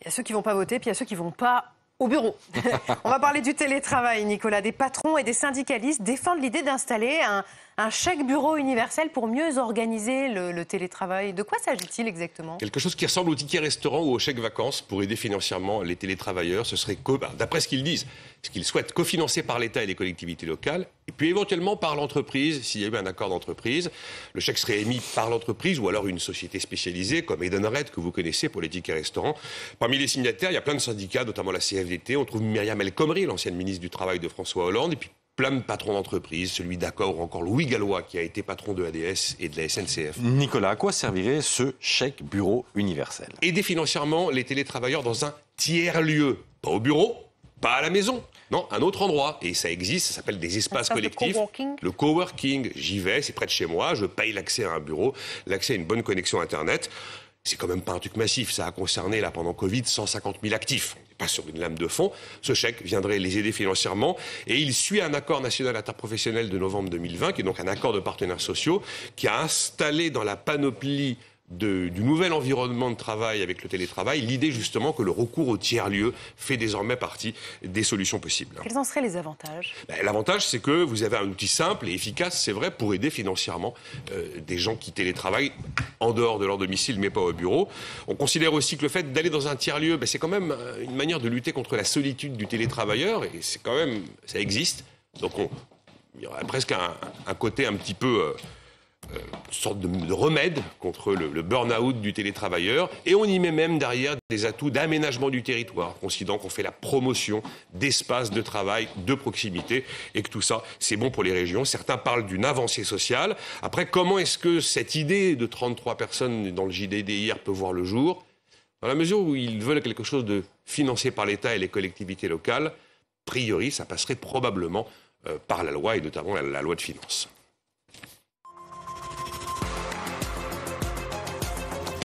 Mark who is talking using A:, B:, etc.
A: Il y a ceux qui ne vont pas voter, puis il y a ceux qui ne vont pas au bureau. On va parler du télétravail, Nicolas. Des patrons et des syndicalistes défendent l'idée d'installer un chèque bureau universel pour mieux organiser le télétravail. De quoi s'agit-il exactement?
B: Quelque chose qui ressemble au ticket restaurant ou au chèque vacances pour aider financièrement les télétravailleurs. Ce serait, d'après ce qu'ils disent, ce qu'ils souhaitent, cofinancé par l'État et les collectivités locales, et puis éventuellement par l'entreprise, s'il y a eu un accord d'entreprise. Le chèque serait émis par l'entreprise ou alors une société spécialisée comme Edenred, que vous connaissez pour les tickets restaurants. Parmi les signataires, il y a plein de syndicats, notamment la CFDT. On trouve Myriam El Khomri, l'ancienne ministre du Travail de François Hollande, et puis plein de patrons d'entreprise, celui d'Accor ou encore Louis Gallois qui a été patron de ADS et de la SNCF.
C: Nicolas, à quoi servirait ce chèque bureau universel?
B: Aider financièrement les télétravailleurs dans un tiers-lieu. Pas au bureau, pas à la maison, non, un autre endroit. Et ça existe, ça s'appelle des espaces collectifs. Le coworking, j'y vais, c'est près de chez moi, je paye l'accès à un bureau, l'accès à une bonne connexion Internet. C'est quand même pas un truc massif, ça a concerné là pendant Covid 150 000 actifs. On n'est pas sur une lame de fond. Ce chèque viendrait les aider financièrement et il suit un accord national interprofessionnel de novembre 2020, qui est donc un accord de partenaires sociaux, qui a installé dans la panoplie du nouvel environnement de travail avec le télétravail l'idée justement que le recours au tiers-lieu fait désormais partie des solutions possibles.
A: Quels en seraient les avantages?
B: L'avantage, c'est que vous avez un outil simple et efficace, c'est vrai, pour aider financièrement des gens qui télétravaillent en dehors de leur domicile, mais pas au bureau. On considère aussi que le fait d'aller dans un tiers-lieu, c'est quand même une manière de lutter contre la solitude du télétravailleur, et c'est quand même, ça existe. Donc il y aurait presque un côté un petit peu... une sorte de remède contre le burn-out du télétravailleur. Et on y met même derrière des atouts d'aménagement du territoire, considérant qu'on fait la promotion d'espaces de travail de proximité et que tout ça, c'est bon pour les régions. Certains parlent d'une avancée sociale. Après, comment est-ce que cette idée de 33 personnes dans le JDD hier peut voir le jour? Dans la mesure où ils veulent quelque chose de financé par l'État et les collectivités locales, a priori, ça passerait probablement par la loi et notamment la loi de finances.